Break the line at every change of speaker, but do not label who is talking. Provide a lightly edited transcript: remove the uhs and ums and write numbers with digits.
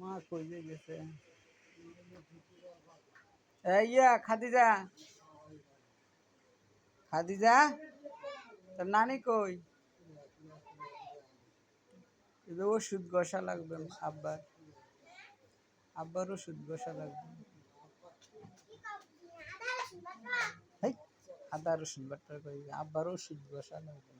মা কই যে গেছে ইয়া খাদিজা খাদিজা তোর নানি কই ওষুধ ঘষা লাগবে আব্বার ওষুধ ঘষা লাগবে আদা রসুন বাটার কই আব্বার ওষুধ ঘষা লাগবে